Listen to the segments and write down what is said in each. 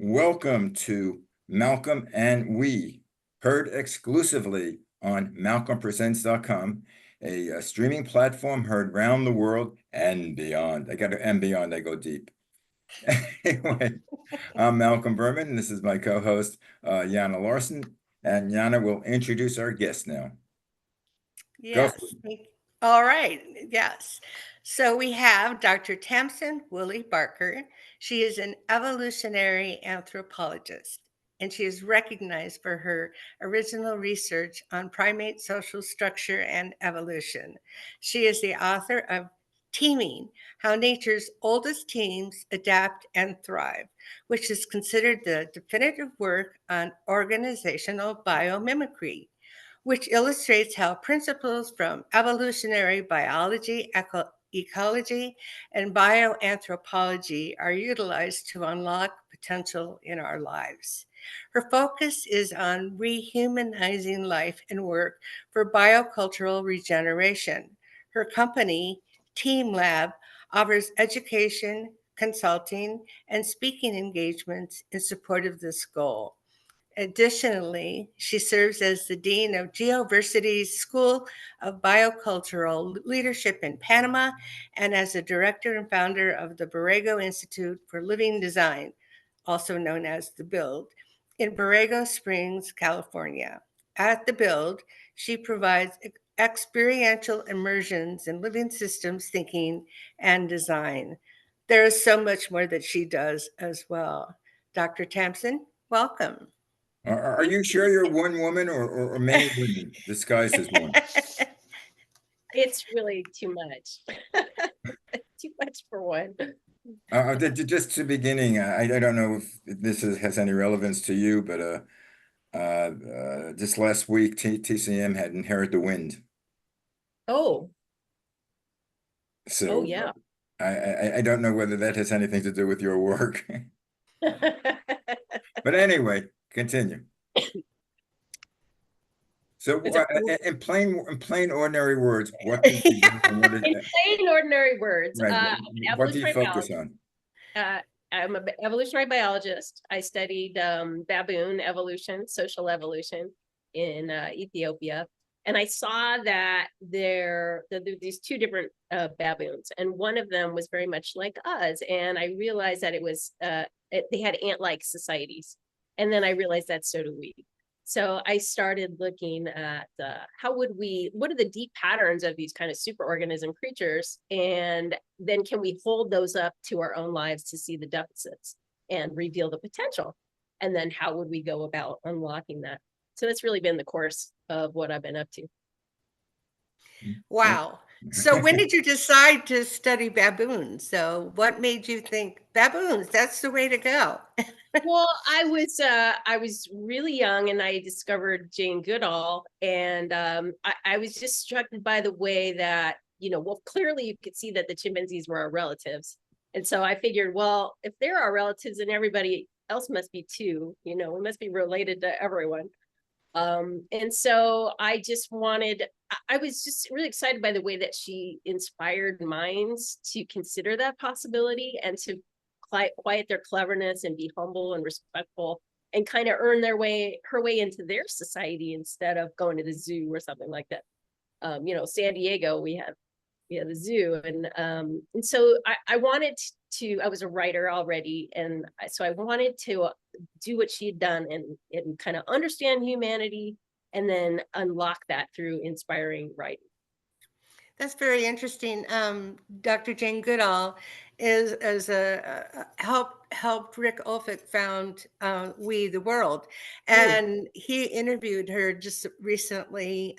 Welcome to Malcolm and We, heard exclusively on malcolmpresents.com, a streaming platform heard round the world and beyond. And beyond, I go deep. Anyway, I'm Malcolm Berman, and this is my co-host, Yana Larson, and Yana will introduce our guest now. Go. Yes. All right. Yes. So we have Dr. Tamsin Woolley Barker. She is an evolutionary anthropologist, and she is recognized for her original research on primate social structure and evolution. She is the author of Teaming: How Nature's Oldest Teams Adapt and Thrive, which is considered the definitive work on organizational biomimicry, which illustrates how principles from evolutionary biology, ecology, and bioanthropology are utilized to unlock potential in our lives. Her focus is on rehumanizing life and work for biocultural regeneration. Her company, Team Lab, offers education, consulting, and speaking engagements in support of this goal. Additionally, she serves as the Dean of GeoVersity's School of Biocultural Leadership in Panama and as the director and founder of the Borrego Institute for Living Design, also known as The Build, in Borrego Springs, California. At The Build, she provides experiential immersions in living systems thinking and design. There is so much more that she does as well. Dr. Tamsin, welcome. Are you sure you're one woman or many women disguised as one? It's really too much. Too much for one. Just to beginning, I don't know if has any relevance to you, but just last week, TCM had Inherit the Wind. Oh, So yeah. I don't know whether that has anything to do with your work. But anyway, continue. So in plain ordinary words, what do you do? In plain ordinary words, Right. What do you focus on? I'm an evolutionary biologist. I studied baboon evolution, social evolution in Ethiopia. And I saw that there were these two different baboons, and one of them was very much like us. And I realized that it was, they had ant-like societies. And then I realized that so do we. So I started looking at what are the deep patterns of these kind of superorganism creatures? And then can we hold those up to our own lives to see the deficits and reveal the potential? And then how would we go about unlocking that? So that's really been the course of what I've been up to. Wow. So when did you decide to study baboons? So what made you think baboons, that's the way to go? Well, I was really young and I discovered Jane Goodall, and I was just struck by the way that, well, clearly you could see that the chimpanzees were our relatives. And so I figured, well, if they're our relatives, then everybody else must be too, we must be related to everyone. And so I was just really excited by the way that she inspired minds to consider that possibility and to quiet their cleverness and be humble and respectful and kind of earn her way into their society instead of going to the zoo or something like that. San Diego, we have the zoo, and so I wanted to. I was a writer already, and so I wanted to do what she had done and kind of understand humanity, and then unlock that through inspiring writing. That's very interesting. Dr. Jane Goodall helped Rick Olphick found We the World, and he interviewed her just recently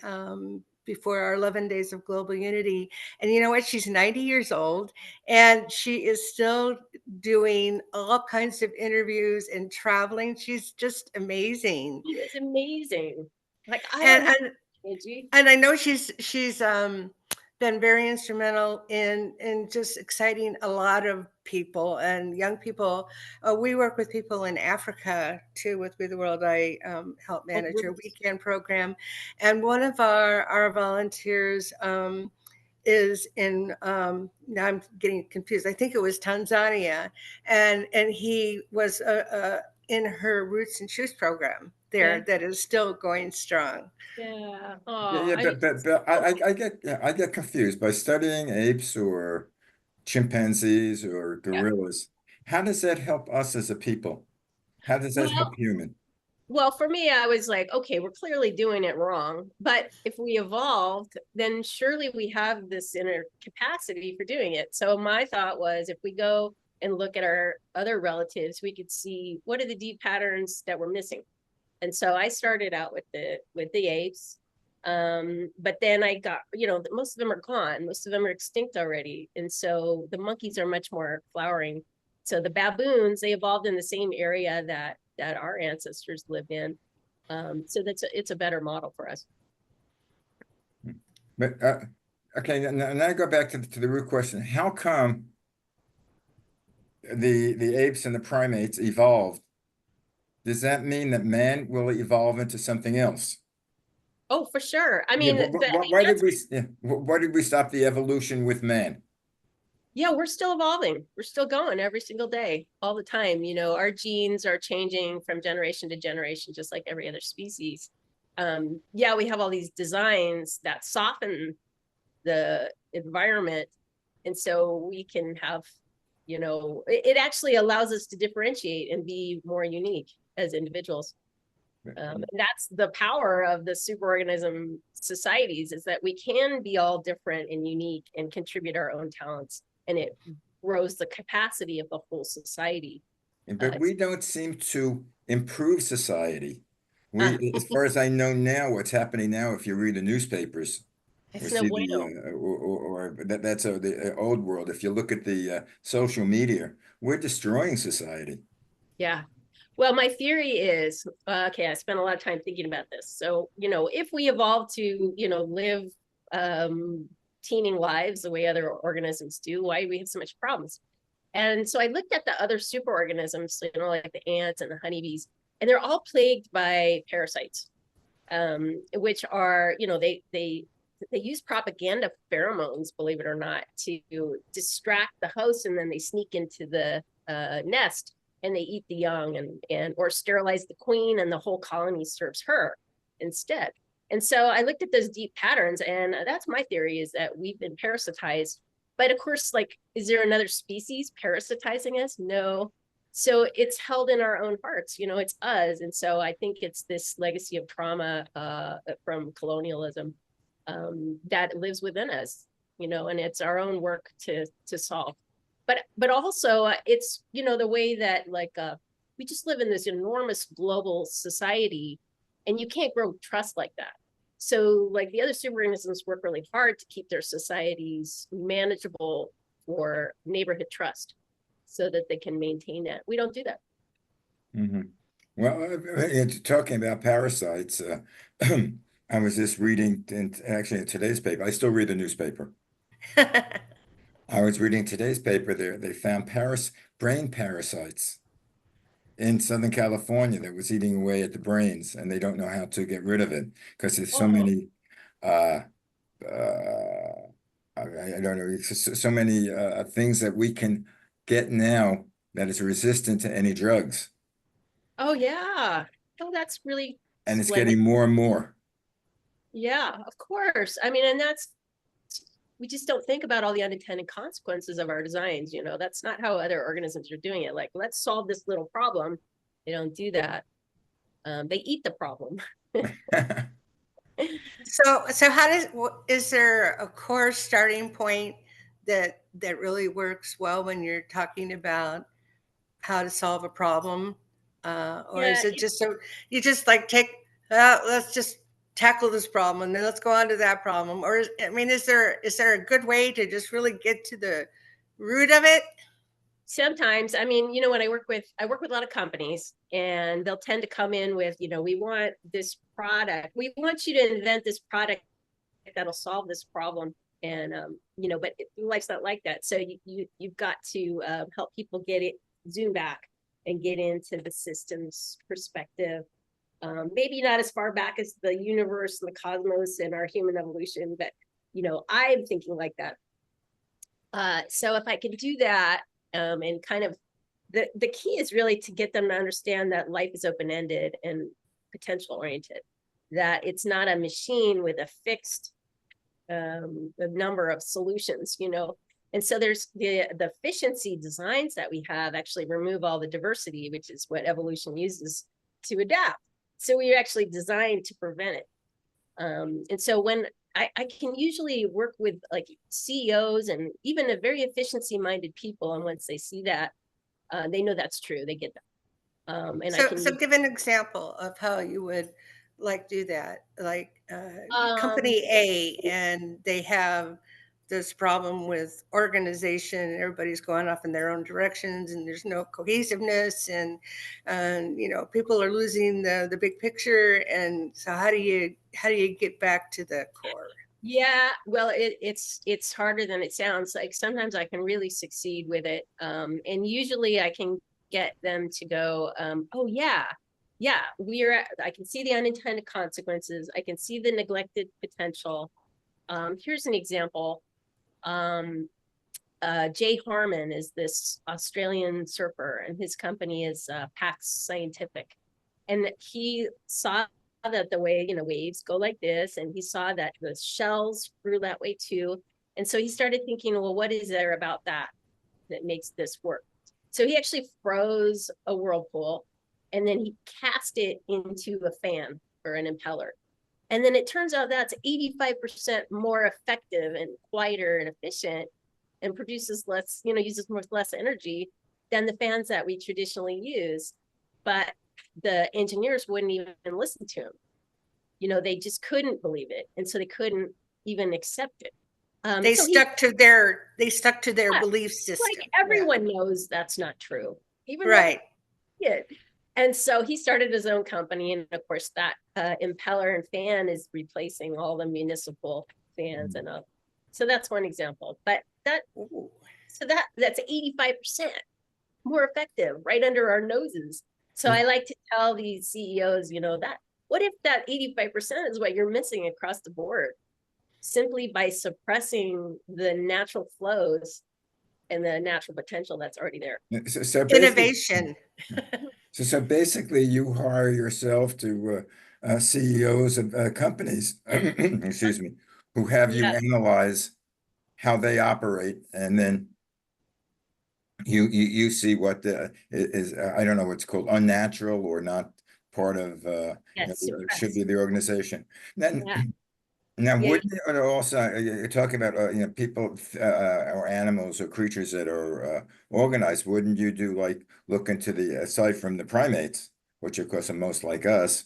before our 11 Days of Global Unity. And you know what? She's 90 years old, and she is still doing all kinds of interviews and traveling. She's just amazing. She is amazing. Like and I know she's been very instrumental in just exciting a lot of people and young people. We work with people in Africa too with We the World. I help manage your weekend program, and one of our volunteers is in now I'm getting confused. I think it was Tanzania, and he was in her Roots and Shoots program there that is still going strong. Yeah. Yeah, Oh, but I get confused by studying apes or chimpanzees or yeah. gorillas. How does that help us as a people? How does that help Well, human? well, for me, I was like, okay, we're clearly doing it wrong. But if we evolved, then surely we have this inner capacity for doing it. So my thought was, if we go and look at our other relatives, we could see what are the deep patterns that we're missing. And so I started out with the apes. But then I got, most of them are gone. Most of them are extinct already. And so the monkeys are much more flowering. So the baboons, they evolved in the same area that our ancestors lived in. So it's a better model for us. But okay, now I go back to the root question. How come the apes and the primates evolved? Does that mean that man will evolve into something else? Oh, for sure. I Yeah, mean, but why did we stop the evolution with man? yeah, we're still evolving. We're still going every single day, all the time. Our genes are changing from generation to generation, just like every other species. Yeah, we have all these designs that soften the environment. And so we can have, it actually allows us to differentiate and be more unique as individuals. And that's the power of the superorganism societies, is that we can be all different and unique and contribute our own talents. And it grows the capacity of the whole society. But we don't seem to improve society. As far as I know now, what's happening now, if you read the newspapers or It's no see the bueno. that's the old world. If you look at the social media, we're destroying society. Yeah. Well, my theory is, okay, I spent a lot of time thinking about this. So, if we evolve to, live teeming lives the way other organisms do, why do we have so much problems? And so I looked at the other superorganisms, like the ants and the honeybees, and they're all plagued by parasites, which are, they use propaganda pheromones, believe it or not, to distract the host, and then they sneak into the nest and they eat the young and or sterilize the queen, and the whole colony serves her instead. And so I looked at those deep patterns, and that's my theory, is that we've been parasitized. But of course, like, is there another species parasitizing us? No. So it's held in our own hearts, it's us. And so I think it's this legacy of trauma from colonialism that lives within us, and it's our own work to solve. But also it's, the way that, like, we just live in this enormous global society, and you can't grow trust like that. So, like, the other superorganisms work really hard to keep their societies manageable for neighborhood trust, so that they can maintain that. We don't do that. Mm-hmm. Well, talking about parasites, I was just reading actually in today's paper. I still read the newspaper. I was reading today's paper there. They found brain parasites in Southern California that was eating away at the brains, and they don't know how to get rid of it because there's so Oh, many uh, uh, I don't know, so many things that we can get now that is resistant to any drugs, oh yeah. Oh, that's really and it's splendid. getting more and more. Yeah, of course. I mean, and we just don't think about all the unintended consequences of our designs. That's not how other organisms are doing it. Like, let's solve this little problem. They don't do that. They eat the problem. So is there a core starting point that really works well when you're talking about how to solve a problem? Or Yeah, is it just so you just like let's just tackle this problem and then let's go on to that problem? Or is there a good way to just really get to the root of it? sometimes, I mean, when I work with a lot of companies, and they'll tend to come in with, we want this product. We want you to invent this product that'll solve this problem. And but life's not like that. So you've got to help people get it, zoom back and get into the systems perspective. Maybe not as far back as the universe and the cosmos and our human evolution, but I'm thinking like that. So if I can do that, and kind of the key is really to get them to understand that life is open-ended and potential oriented, that it's not a machine with a fixed the number of solutions, you know. And so there's the efficiency designs that we have actually remove all the diversity, which is what evolution uses to adapt. So we actually designed to prevent it. And so when I can usually work with like CEOs and even a very efficiency minded people, and once they see that, they know that's true, they get that. And I can So give an example of how you would like do that, like company A, and they have this problem with organization. Everybody's going off in their own directions, and there's no cohesiveness, and you know, people are losing the big picture. And so how do you get back to the core? Yeah, well, it's harder than it sounds. Like sometimes I can really succeed with it, and usually I can get them to go, oh yeah, I can see the unintended consequences. I can see the neglected potential. Here's an example. Jay Harmon is this Australian surfer, and his company is Pax Scientific, and he saw that the way, you know, waves go like this, and he saw that the shells grew that way too. And so he started thinking, well, what is there about that makes this work? So he actually froze a whirlpool, and then he cast it into a fan or an impeller. And then it turns out that's 85% more effective and quieter and efficient, and produces less, you know, uses less energy than the fans that we traditionally use. But the engineers wouldn't even listen to him. You know, they just couldn't believe it. And so they couldn't even accept it. They so stuck to their yeah, belief system. like everyone knows that's not true, even Right. Yeah. And so he started his own company, and of course that impeller and fan is replacing all the municipal fans, and so that's one example. But that's 85% more effective right under our noses. So I like to tell these CEOs, you know, that what if that 85% is what you're missing across the board, simply by suppressing the natural flows and the natural potential that's already there. So Innovation. So basically, you hire yourself to CEOs of companies, excuse me, who have you analyze how they operate, and then you see what is I don't know what's called unnatural or not part of Yes, it should be the organization. Then yeah. now, Yeah, wouldn't you also, you're talking about, you know, people or animals or creatures that are organized, wouldn't you do like look into the, aside from the primates, which of course are most like us,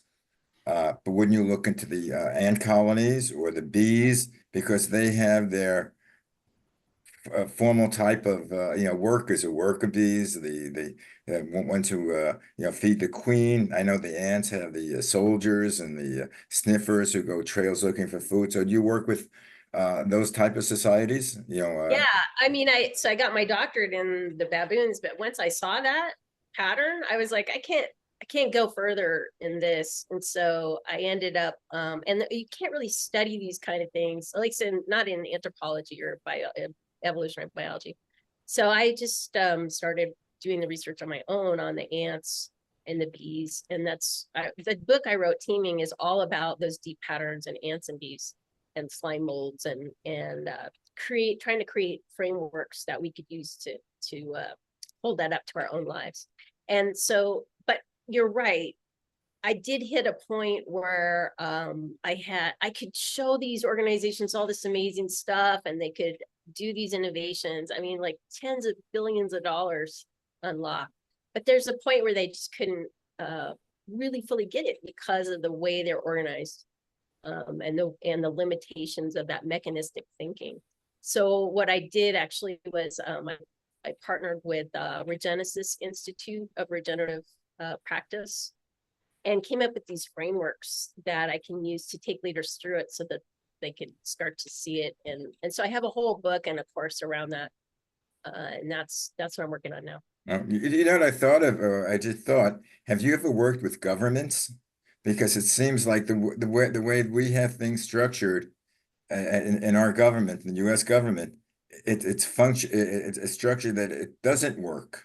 but wouldn't you look into the ant colonies or the bees, because they have their formal type of you know, workers or worker bees, the ones who you know, feed the queen. I know the ants have the soldiers and the sniffers who go trails looking for food. So do you work with those type of societies? You know, yeah. I mean, I got my doctorate in the baboons, but once I saw that pattern, I was like, I can't go further in this. And so I ended up, and you can't really study these kind of things, like not in anthropology or evolutionary biology. So I just started doing the research on my own on the ants and the bees. And the book I wrote, Teaming, is all about those deep patterns in ants and bees and slime molds, and trying to create frameworks that we could use to hold that up to our own lives. And so, but you're right. I did hit a point where I could show these organizations all this amazing stuff, and they could do these innovations. I mean, like tens of billions of dollars unlocked. But there's a point where they just couldn't really fully get it because of the way they're organized, and the limitations of that mechanistic thinking. So what I did actually was I partnered with Regenesis Institute of Regenerative Practice, and came up with these frameworks that I can use to take leaders through it so that they could start to see it. And so I have a whole book and a course around that. And that's what I'm working on now. you know what I thought of, or I just thought, have you ever worked with governments? Because it seems like the way we have things structured in our government, the U.S. government, it's a structure that it doesn't work.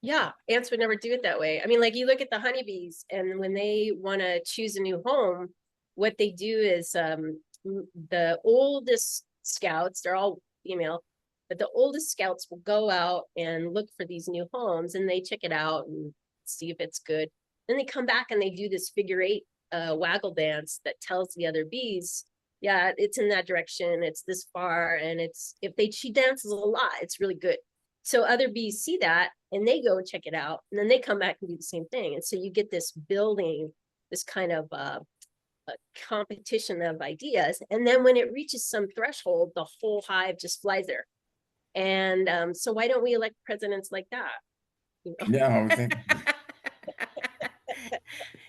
Yeah, ants would never do it that way. I mean, like you look at the honeybees, and when they want to choose a new home, what they do is the oldest scouts, they're all female, but the oldest scouts will go out and look for these new homes, and they check it out and see if it's good. Then they come back and they do this figure-8 waggle dance that tells the other bees, yeah, it's in that direction, it's this far, and it's if she dances a lot, it's really good. So other bees see that and they go check it out, and then they come back and do the same thing. And so you get this building, this kind of a competition of ideas. And then when it reaches some threshold, the whole hive just flies there. And so why don't we elect presidents like that? You know? Yeah, I was thinking.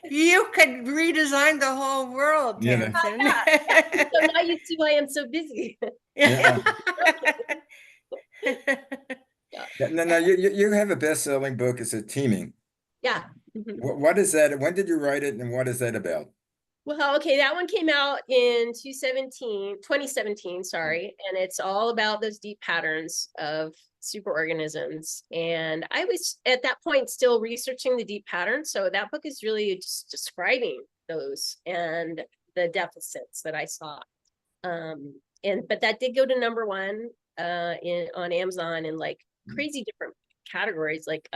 You could redesign the whole world, Yeah, Tamsin. So now you see why I'm so busy. yeah. Yeah. Now you have a best-selling book. It's a teaming. Yeah. Mhm. What is that? When did you write it, and what is that about? Well, okay, that one came out in 2017, sorry, and it's all about those deep patterns of superorganisms. And I was at that point still researching the deep patterns, so that book is really just describing those and the deficits that I saw. But that did go to #1 on Amazon in like crazy different categories, like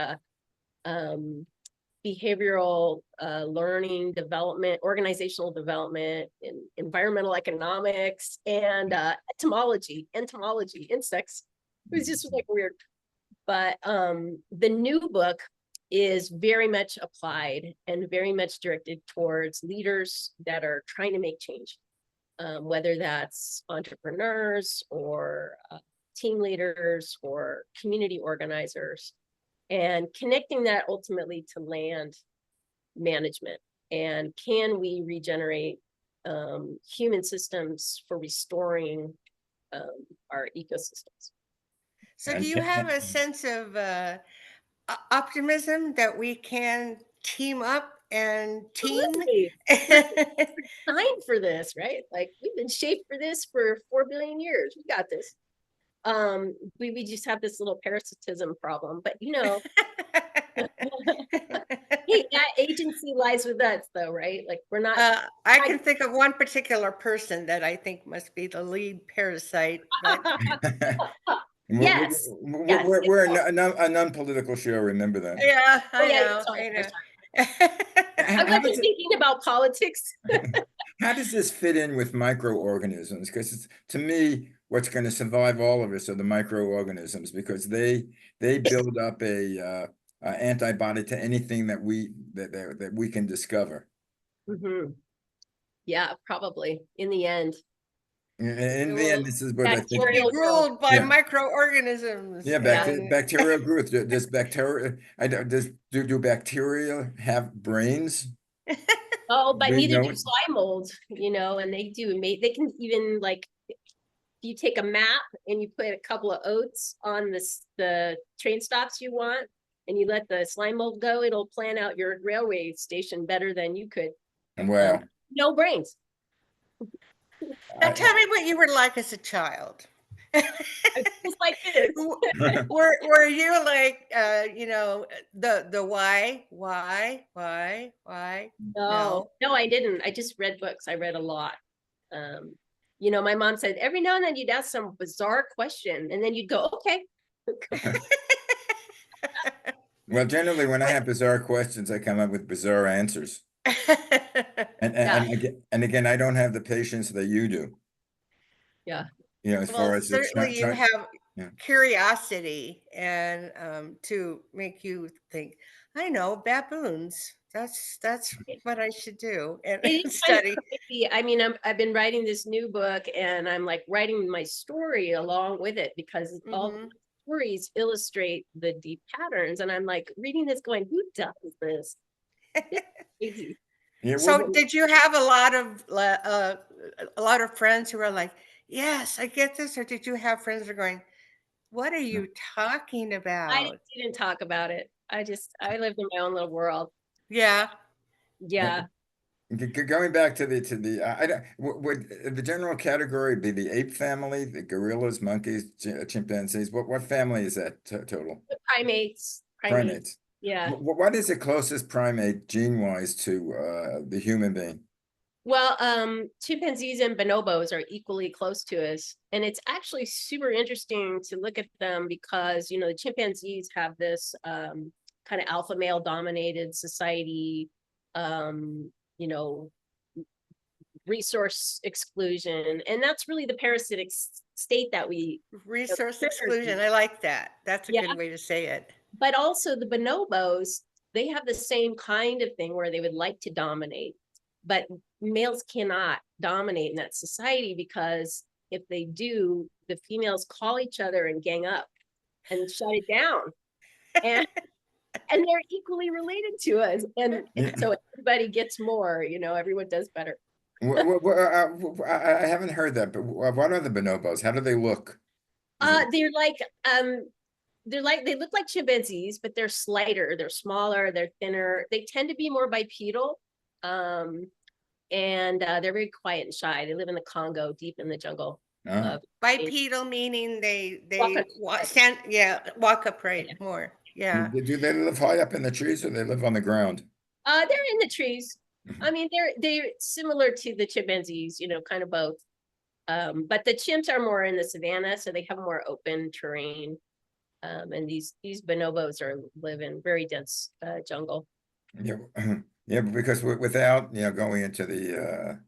behavioral learning development, organizational development, and environmental economics, and entomology, insects. It was just like weird. But the new book is very much applied and very much directed towards leaders that are trying to make change, whether that's entrepreneurs or team leaders or community organizers, and connecting that ultimately to land management. And can we regenerate human systems for restoring our ecosystems? So do you have a sense of optimism that we can team up and team? Absolutely. Designed for this, right? Like we've been shaped for this for 4 billion years. We got this. We just have this little parasitism problem, but you know, hey, that agency lies with us though, right? Like we're not I can think of one particular person that I think must be the lead parasite, but Yes. Yes. We're a non-political show. Remember that. yeah, Oh I yeah, know, sorry, I know. I wasn't thinking about politics. How does this fit in with microorganisms? Because to me, what's going to survive all of us are the microorganisms, because they build up a antibody to anything that we can discover. Mm-hmm. Yeah, probably in the end. In the end, this is what I think. We'll be Bacterial ruled by Yeah. microorganisms. Yeah, and- bacterial growth. Does bacteria? Do bacteria have brains? Oh, but Do you neither know do it? slime mold, you know, and they do. They can even like, if you take a map and you put a couple of oats on the train stops you want, and you let the slime mold go, it'll plan out your railway station better than you could. Well, No brains. Now tell me what you were like as a child. Just like this. Were you like the why? No, I didn't. I just read books. I read a lot. You know, my mom said every now and then you'd ask some bizarre question, and then you'd go, okay. well, generally, when I have bizarre questions, I come up with bizarre answers. And again, I don't have the patience that you do. Yeah. You know, as Well, far as certainly you have yeah. curiosity and to make you think, I know, baboons. That's what I should do and It is kind of study. crazy. I mean, I've been writing this new book, and I'm like writing my story along with it, because all the stories illustrate the deep patterns. And I'm like reading this going, who does this? It's crazy. Yeah, So did you have a lot of friends who were like, yes, I get this, or did you have friends that are going, what are you talking I about? didn't talk about it. I lived in my own little world. Yeah. Yeah. Going back to I don't, would the general category be the ape family, the gorillas, monkeys, chimpanzees? What family is that total? Primates. Primates. Yeah. What is the closest primate gene-wise to the human being? Well, chimpanzees and bonobos are equally close to us. And it's actually super interesting to look at them because, you know, the chimpanzees have this kind of alpha male dominated society, you know, resource exclusion. And that's really the parasitic state that we Resource exclusion. I like that. That's a Yeah. good way to say it. But also the bonobos, they have the same kind of thing where they would like to dominate, but males cannot dominate in that society because if they do, the females call each other and gang up and shut it down. And and they're equally related to us. And so everybody gets more, you know, everyone does better. I haven't heard that, but what are the bonobos? How do they look? They're like they look like chimpanzees, but they're slighter, they're smaller, they're thinner. They tend to be more bipedal. And they're very quiet and shy. They live in the Congo, deep in the jungle. Bipedal meaning they walk upright more. Yeah. Do they live high up in the trees or they live on the ground? They're in the trees. I mean, they're similar to the chimpanzees, you know, kind of both. But the chimps are more in the savannah, so they have more open terrain. And these bonobos live in very dense jungle. Yeah, yeah, because without going into the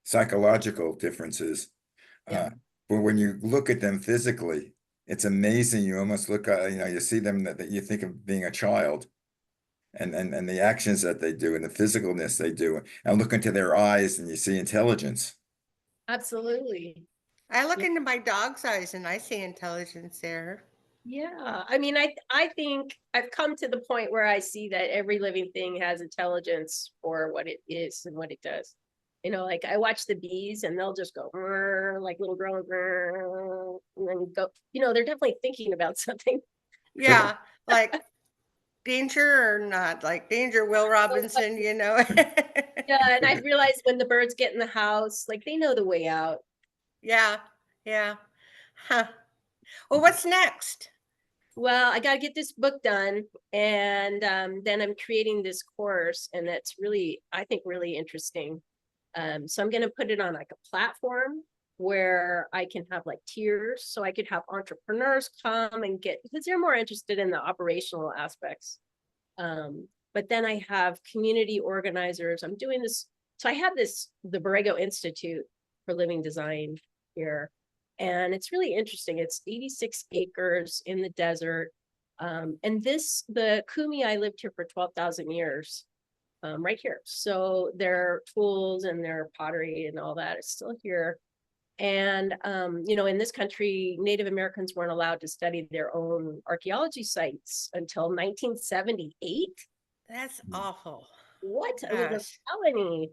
psychological differences, but when you look at them physically, it's amazing. You almost look at you see them that you think of being a child, and the actions that they do and the physicalness they do, and look into their eyes and you see intelligence. Absolutely. I look into my dog's eyes and I see intelligence there. Yeah, I mean, I think I've come to the point where I see that every living thing has intelligence for what it is and what it does. You know, like I watch the bees and they'll just go like little girl, and then go. You know, they're definitely thinking about something. Yeah, like danger or not, like danger, Will Robinson. You know. Yeah, and I've realized when the birds get in the house, like they know the way out. Yeah, yeah. Huh. Well, what's next? Well, I got to get this book done, and then I'm creating this course, and that's really, I think, really interesting. So I'm going to put it on like a platform where I can have like tiers, so I could have entrepreneurs come and get, because they're more interested in the operational aspects. But then I have community organizers. I'm doing this. So I have the Borrego Institute for Living Design here. And it's really interesting. It's 86 acres in the desert. And the Kumi, I lived here for 12,000 years, right here. So their tools and their pottery and all that is still here. And, in this country, Native Americans weren't allowed to study their own archaeology sites until 1978. That's awful. What? It was a felony.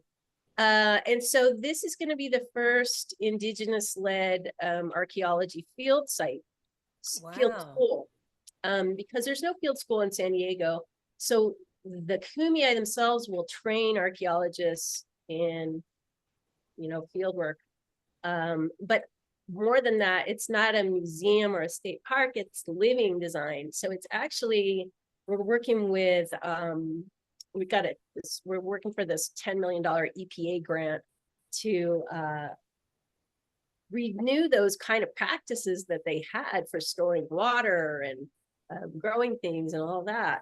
And so this is going to be the first indigenous-led archaeology field site, field school, because there's no field school in San Diego. So the Kumeyaay themselves will train archaeologists in, field work. But more than that, it's not a museum or a state park, it's living design. So it's actually, we're working with, we're working for this $10 million EPA grant to renew those kind of practices that they had for storing water and growing things and all that,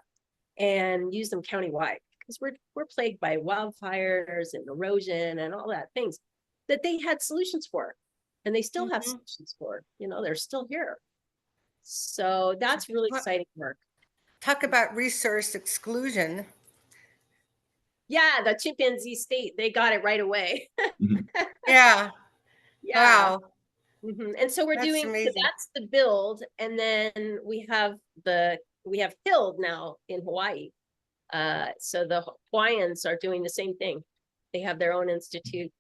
and use them countywide, because we're plagued by wildfires and erosion and all that things that they had solutions for, and they still have solutions for. They're still here. So that's really exciting work. Talk about resource exclusion. Yeah, the chimpanzee state, they got it right away. Yeah. Yeah. Wow. And so we're so that's the build, and then we have Hild now in Hawaii. So the Hawaiians are doing the same thing. They have their own institute.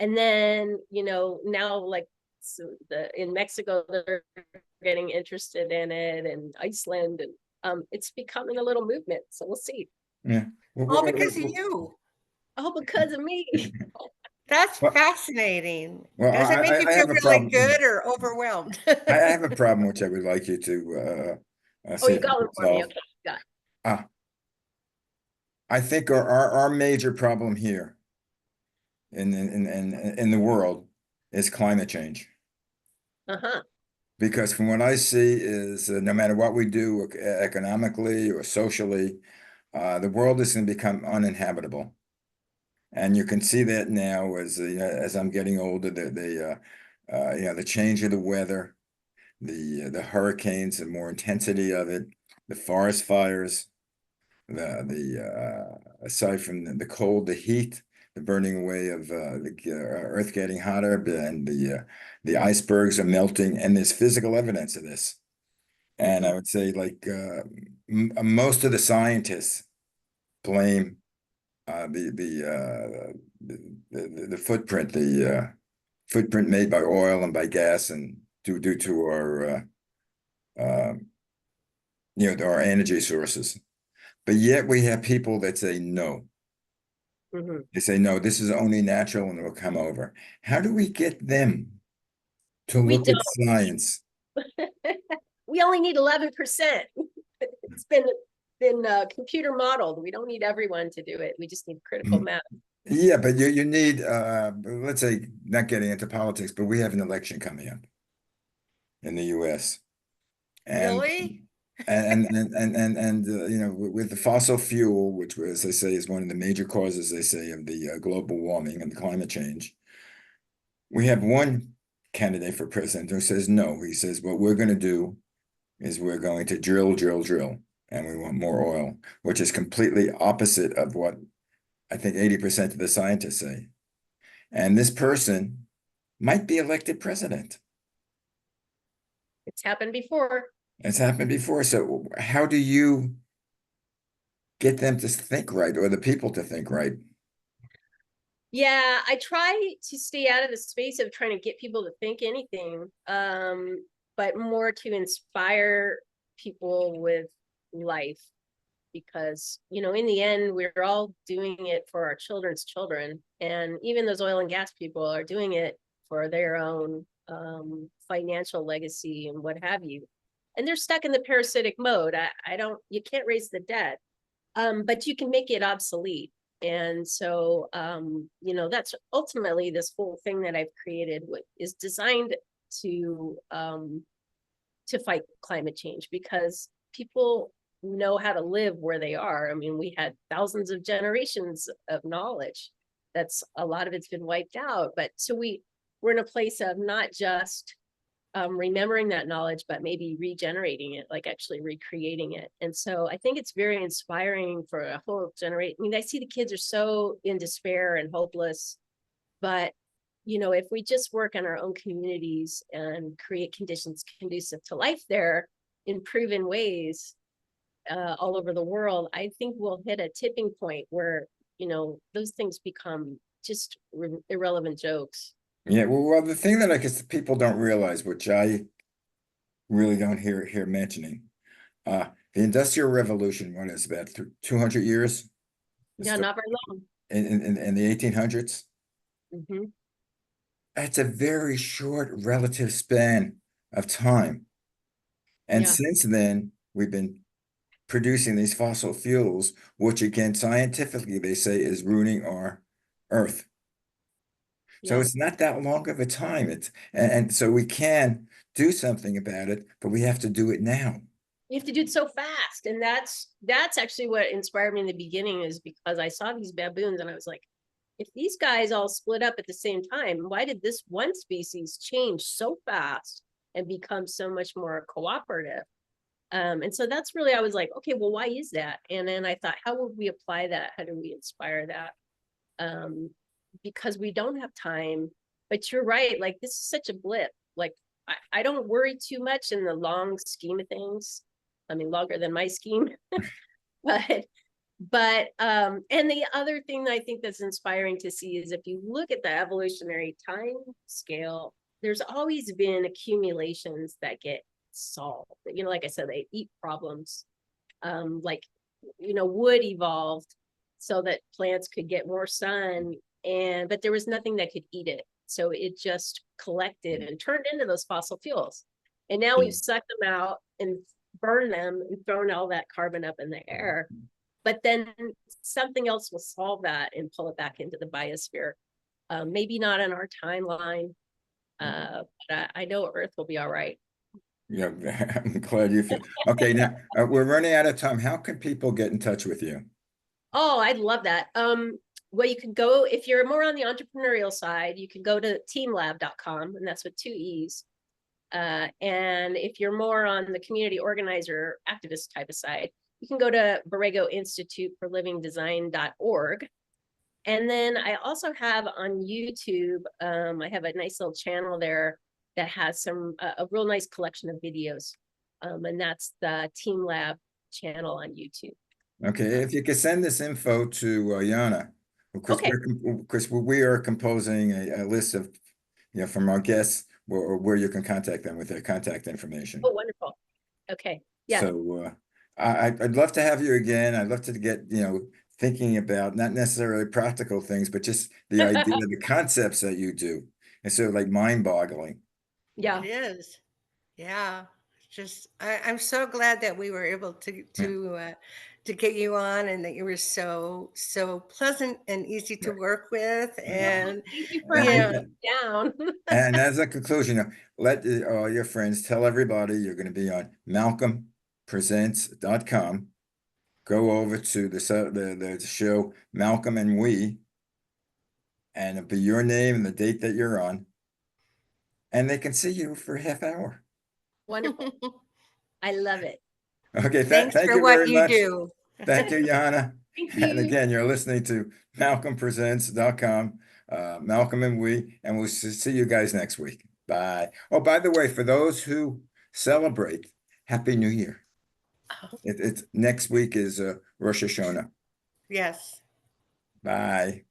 And then, now in Mexico, they're getting interested in it, and Iceland, and it's becoming a little movement. So we'll see. Yeah. All because of you. All because of me. That's fascinating. Well, does it make you feel really good or overwhelmed? I have a problem which I would like you to Oh, see you if I got one can for me. solve. Okay, got it. Uh, I think our major problem here in the world is climate change. Uh-huh. Because from what I see is no matter what we do economically or socially, the world is going to become uninhabitable. And you can see that now as I'm getting older, the change of the weather, the hurricanes, the more intensity of it, the forest fires, the aside from the cold, the heat, the burning away of the earth getting hotter, and the icebergs are melting, and there's physical evidence of this. And I Mhm. would say, like most of the scientists blame the footprint, the footprint made by oil and by gas, and due to uh, our energy sources. But yet we have people that say no. Mhm. They say no, this is only natural and it will come over. How do we get them to We look at don't. science? We only need 11%. It's been computer modeled. We don't need everyone to do it. We just need critical mass. Yeah, but you need let's say, not getting into politics, but we have an election coming up in the US. And Really? with the fossil fuel, which, as they say, is one of the major causes, they say, of the global warming and the climate change, we have one candidate for president who says no. He says what we're going to do is we're going to drill, and we want more oil, which is completely opposite of what I think 80% of the scientists say. And this person might be elected president. It's happened before. It's happened before. So how do you get them to think right, or the people to think right? Yeah, I try to stay out of the space of trying to get people to think anything, but more to inspire people with life. Because, in the end, we're all doing it for our children's children. And even those oil and gas people are doing it for their own financial legacy and what have you. And they're stuck in the parasitic mode. You can't raise the dead, but you can make it obsolete. And so, that's ultimately this whole thing that I've created is designed to fight climate change, because people know how to live where they are. I mean, we had thousands of generations of knowledge. That's a lot of it's been wiped out. But so we're in a place of not just remembering that knowledge, but maybe regenerating it, like actually recreating it. And so I think it's very inspiring for a whole generation. I mean, I see the kids are so in despair and hopeless, but if we just work on our own communities and create conditions conducive to life there in proven ways all over the world, I think we'll hit a tipping point where, those things become just irrelevant jokes. Yeah, well, the thing that I guess people don't realize, which I really don't hear mentioning, the Industrial Revolution, what is that, 200 years? Yeah, not very long. In the 1800s? Mm-hmm. That's a very short relative span of time. And Yeah. since then, we've been producing these fossil fuels, which again, scientifically, they say is ruining our Earth. So Yeah. it's not that long of a time. And so we can do something about it, but we have to do it now. You have to do it so fast. And that's actually what inspired me in the beginning, is because I saw these baboons and I was like, if these guys all split up at the same time, why did this one species change so fast and become so much more cooperative? And so that's really, I was like, okay, well, why is that? And then I thought, how would we apply that? How do we inspire that? Because we don't have time. But you're right, like this is such a blip. Like I don't worry too much in the long scheme of things. I mean, longer than my scheme. but and the other thing that I think that's inspiring to see is, if you look at the evolutionary time scale, there's always been accumulations that get solved. Like I said, they eat problems. Like, wood evolved so that plants could get more sun, but there was nothing that could eat it. So it just collected and turned into those fossil fuels. And now we've sucked them out and burn them and thrown all that carbon up in the air. But then something else will solve that and pull it back into the biosphere. Maybe not on our timeline, but I know Earth will be all right. Yeah, I'm glad you feel. Okay, now we're running out of time. How can people get in touch with you? Oh, I'd love that. Well, you could go, if you're more on the entrepreneurial side, you can go to teamlab.com, and that's with 2 E's. And if you're more on the community organizer activist type of side, you can go to Borrego Institute for Living Design.org. And then I also have on YouTube, I have a nice little channel there that has a real nice collection of videos. And that's the Team Lab channel on YouTube. Okay, if you could send this info to Yana, because Okay. we are composing a list of, from our guests where you can contact them with their contact information. Oh, wonderful. Okay. Yeah. So I'd love to have you again. I'd love to get, thinking about not necessarily practical things, but just the idea, the concepts that you do. It's sort of like mind-boggling. Yeah. It is. Yeah. Just I'm so glad that we were able to get you on, and that you were so pleasant and easy to work with. And Thank you for yeah, hunting me down. And as a conclusion, let all your friends tell everybody you're going to be on malcolmpresents.com. Go over to the show Malcolm and We, and it'll be your name and the date that you're on, and they can see you for a half hour. Wonderful. I love it. Okay, thanks thank for you what very you much. do. Thank you, Yana. Thank And you. again, you're listening to malcolmpresents.com, Malcolm and We, and we'll see you guys next week. Bye. Oh, by the way, for those who celebrate, Happy New Year. It's next week is Rosh Hashanah. Yes. Bye.